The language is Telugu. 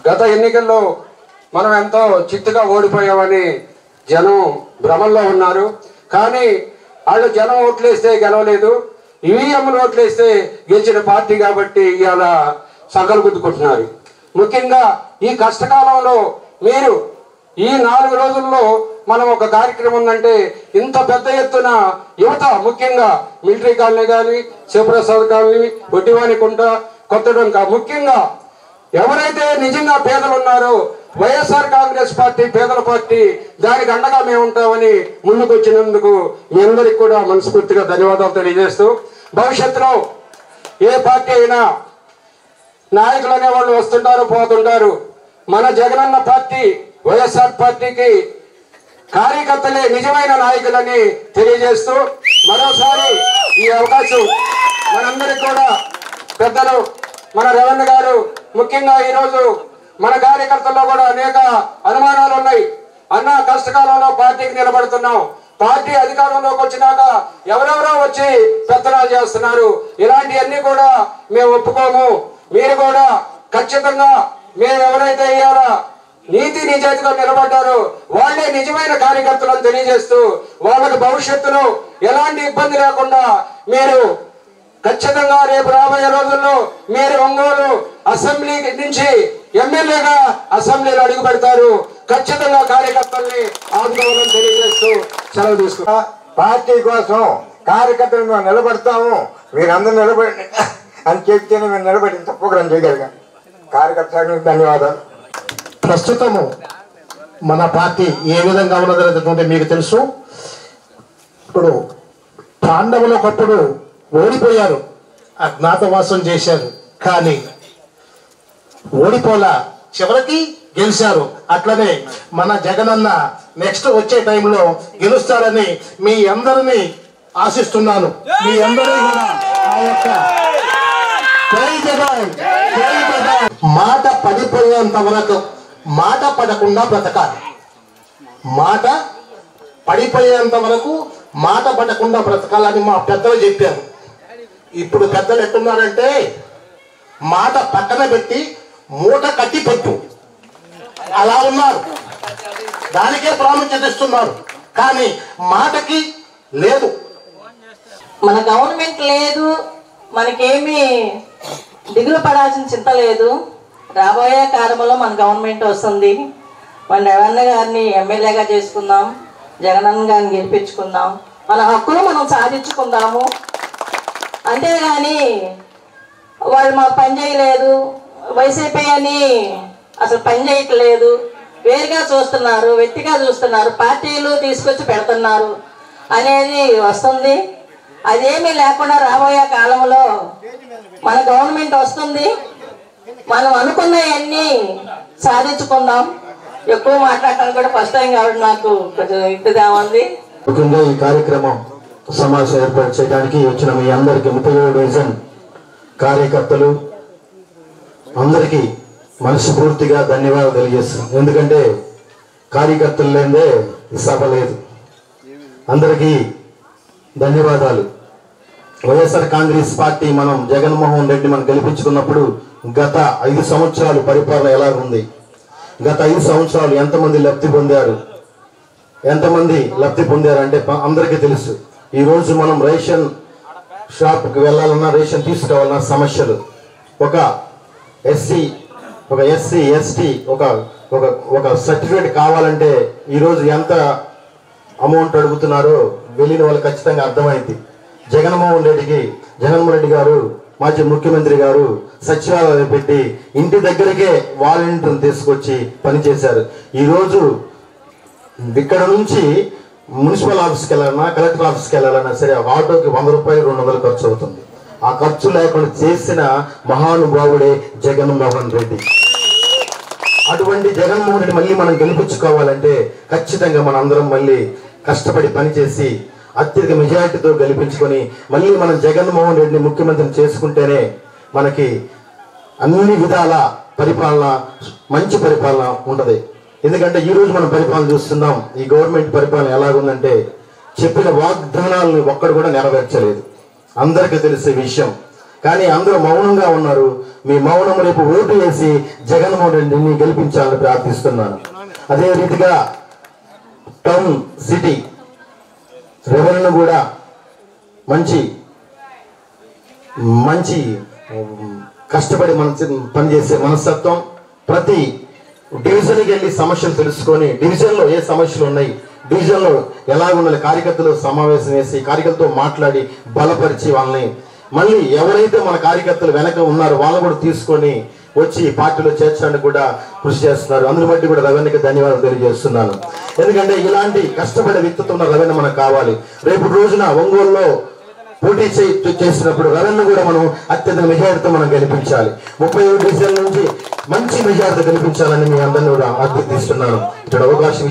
గత ఎన్నికల్లో మనం ఎంతో చిత్తుగా ఓడిపోయామని జనం భ్రమంలో ఉన్నారు. కానీ వాళ్ళు జనం ఓట్లేస్తే గెలవలేదు, ఈవీఎంలు ఓట్లేస్తే గెలిచిన పార్టీ కాబట్టి ఇవాళ సంకలు గుద్దుకుంటున్నారు. ముఖ్యంగా ఈ కష్టకాలంలో మీరు ఈ 4 రోజుల్లో మనం ఒక కార్యక్రమం ఉందంటే ఇంత పెద్ద ఎత్తున యువత, ముఖ్యంగా మిలిటరీ కాలనీ కానీ, శివప్రసాద్ కాలనీ, ఒడ్డివానికుంట, కొత్తడంక, ముఖ్యంగా ఎవరైతే నిజంగా పేదలు ఉన్నారో వైఎస్ఆర్ కాంగ్రెస్ పార్టీ పేదల పార్టీ, దానికి అండగా మేము ఉంటామని ముందుకు వచ్చినందుకు మీ అందరికి కూడా మనస్ఫూర్తిగా ధన్యవాదాలు తెలియజేస్తూ, భవిష్యత్తులో ఏ పార్టీ అయినా నాయకులు అనేవాళ్ళు వస్తుంటారు, పోతుంటారు. మన జగనన్న పార్టీ వైఎస్ఆర్ పార్టీకి కార్యకర్తలే నిజమైన నాయకులని తెలియజేస్తూ, మరోసారి ఈ అవకాశం మనందరికి కూడా పెద్దలు మన రవణ గారు, ముఖ్యంగా ఈరోజు మన కార్యకర్తల్లో కూడా అనేక అనుమానాలు ఉన్నాయి. అన్న కష్టకాలంలో పార్టీకి నిలబడుతున్నాం, పార్టీ అధికారంలోకి వచ్చినాక ఎవరెవరో వచ్చి పెత్తనాలు చేస్తున్నారు, ఇలాంటివన్నీ కూడా మేము ఒప్పుకోము. మీరు కూడా ఖచ్చితంగా మేము ఎవరైతే అయ్యారా నీతి నిజాయితీగా నిలబడ్డారో వాళ్ళే నిజమైన కార్యకర్తలను తెలియజేస్తూ, వాళ్ళకి భవిష్యత్తులో ఎలాంటి ఇబ్బంది లేకుండా మీరు ఖచ్చితంగా రేపు రాబోయే రోజుల్లో మీరు ఒంగోలు అసెంబ్లీ నుంచి ఎమ్మెల్యేగా అసెంబ్లీలో అడుగు పెడతారు. ఖచ్చితంగా కార్యకర్తల్ని ఆదుకోవాలని తెలియజేస్తూ సెలవు తీసుకున్నా. పార్టీ కోసం కార్యకర్తలు మేము నిలబడతాము, మీరందరూ నిలబడి అని చెప్తేనే మేము నిలబడి ప్రోగ్రాం చేయగలిగాం. కార్యకర్తలకు ధన్యవాదాలు. ప్రస్తుతము మన పార్టీ ఏ విధంగా ఉన్నదనేటటువంటి మీకు తెలుసు. ఇప్పుడు పాండవులు ఒకప్పుడు ఓడిపోయారు, అజ్ఞాతవాసం చేశారు, కానీ ఓడిపోలా, చివరికి గెలిచారు. అట్లనే మన జగనన్న నెక్స్ట్ వచ్చే టైంలో గెలుస్తారని మీ అందరినీ ఆశిస్తున్నాను. మీ అందరూ కూడా ఆ యొక్క మాట పడిపోయేంత వరకు మాట పడకుండా బ్రతకాలి. మాట పడిపోయేంత వరకు మాట పడకుండా బ్రతకాలని మా పెద్దలు చెప్పారు. ఇప్పుడు పెద్దలు ఎట్టున్నారంటే మాట పక్కన పెట్టి మూట కట్టి పెట్టు, అలా ఉన్నారు. దానికే ప్రాముఖ్యత ఇస్తున్నారు, కానీ మాటకి లేదు. మన గవర్నమెంట్ లేదు, మనకేమీ దిగులు పడాల్సిన చింత లేదు. రాబోయే కాలంలో మన గవర్నమెంట్ వస్తుంది. మన రేవణ్ణ గారిని ఎమ్మెల్యేగా చేసుకుందాం, జగనన్న గారిని గెలిపించుకుందాం, మన హక్కులు మనం సాధించుకుందాము. అంతేగాని వాళ్ళు మాకు పని చేయలేదు, వైసీపీ అని అసలు పని చేయట్లేదు, వేరుగా చూస్తున్నారు, వ్యక్తిగా చూస్తున్నారు, పార్టీలు తీసుకొచ్చి పెడుతున్నారు అనేది వస్తుంది. అదేమీ లేకుండా రాబోయే కాలంలో మన గవర్నమెంట్ వస్తుంది. మనం అనుకున్నవన్నీ సాధించుకుందాం. ఎక్కువ మాట్లాడటానికి కూడా ఫస్ట్ టైం కాబట్టి నాకు కొంచెం ఇదిగా ఉంది. ముఖ్యంగా ఈ కార్యక్రమం సమావేశం ఏర్పాటు చేయడానికి వచ్చిన మీ అందరికీ 37 డివిజన్ కార్యకర్తలు అందరికీ మనస్ఫూర్తిగా ధన్యవాదాలు తెలియజేస్తున్నాం. ఎందుకంటే కార్యకర్తలు లేదే సభ లేదు. అందరికీ ధన్యవాదాలు. వైఎస్ఆర్ కాంగ్రెస్ పార్టీ మనం జగన్మోహన్ రెడ్డి మనం గెలిపించుకున్నప్పుడు గత 5 సంవత్సరాలు పరిపాలన ఎలా ఉంది, గత 5 సంవత్సరాలు ఎంతమంది లబ్ధి పొందారు, అంటే అందరికీ తెలుసు. ఈరోజు మనం రేషన్ షాప్కి వెళ్ళాలన్నా, రేషన్ తీసుకోవాలన్నా సమస్యలు, ఒక ఎస్సీ ఎస్టీ ఒక సర్టిఫికేట్ కావాలంటే ఈరోజు ఎంత అమౌంట్ అడుగుతున్నారో వెళ్ళిన వాళ్ళు ఖచ్చితంగా అర్థమైంది. జగన్మోహన్ రెడ్డి గారు మాజీ ముఖ్యమంత్రి గారు సచివాలయం పెట్టి ఇంటి దగ్గరకే వాలంటీర్ని తీసుకొచ్చి పనిచేశారు. ఈరోజు ఇక్కడ నుంచి మున్సిపల్ ఆఫీస్కి వెళ్ళాలన్నా, కలెక్టర్ ఆఫీస్కి వెళ్ళాలన్నా సరే ఆటోకి 100 రూపాయలు 200 ఖర్చు అవుతుంది. ఆ ఖర్చు లేకుండా చేసిన మహానుభావుడే జగన్మోహన్ రెడ్డి. అటువంటి జగన్మోహన్ రెడ్డి మళ్ళీ మనం గెలిపించుకోవాలంటే ఖచ్చితంగా మన అందరం మళ్ళీ కష్టపడి పనిచేసి అత్యధిక మెజారిటీతో గెలిపించుకొని మళ్ళీ మనం జగన్మోహన్ రెడ్డిని ముఖ్యమంత్రిని చేసుకుంటేనే మనకి అన్ని విధాల పరిపాలన, మంచి పరిపాలన ఉంటుంది. ఎందుకంటే ఈరోజు మనం పరిపాలన చూస్తున్నాం. ఈ గవర్నమెంట్ పరిపాలన ఎలాగుందంటే చెప్పిన వాగ్దానాలను ఒక్కడు కూడా నెరవేర్చలేదు, అందరికీ తెలిసే విషయం. కానీ అందరూ మౌనంగా ఉన్నారు. మీ మౌనం రేపు ఓటు వేసి జగన్మోహన్ రెడ్డిని గెలిపించాలని ప్రార్థిస్తున్నాను. అదే రీతిగా టౌన్ సిటీ రెవెన్యూ కూడా మంచి కష్టపడి పనిచేసే మనస్తత్వం, ప్రతి డివిజన్కి వెళ్ళి సమస్యలు తెలుసుకొని డివిజన్లో ఏ సమస్యలు ఉన్నాయి, డివిజన్లో ఎలా ఉండాలి, కార్యకర్తలు సమావేశం చేసి కార్యకర్తలతో మాట్లాడి బలపరిచి వాళ్ళని మళ్ళీ ఎవరైతే మన కార్యకర్తలు వెనక ఉన్నారో వాళ్ళని కూడా తీసుకొని వచ్చి పార్టీలో చేర్చడానికి కూడా కృషి చేస్తున్నారు. అందుని బట్టి కూడా రవీణకి ధన్యవాదాలు తెలియజేస్తున్నాను. ఎందుకంటే ఇలాంటి కష్టపడే వ్యక్తిత్వం ఉన్న రవీణ మనకు కావాలి. రేపు రోజున ఒంగోలులో పోటీ చేసినప్పుడు రవీణ కూడా మనం అత్యంత మెజారిటీతో మనం గెలిపించాలి. 37 డివిజన్ల నుంచి మంచి మెజారిటీ గెలిపించాలని మీ అందరినీ కూడా అభ్యర్థిస్తున్నాను. ఇక్కడ అవకాశం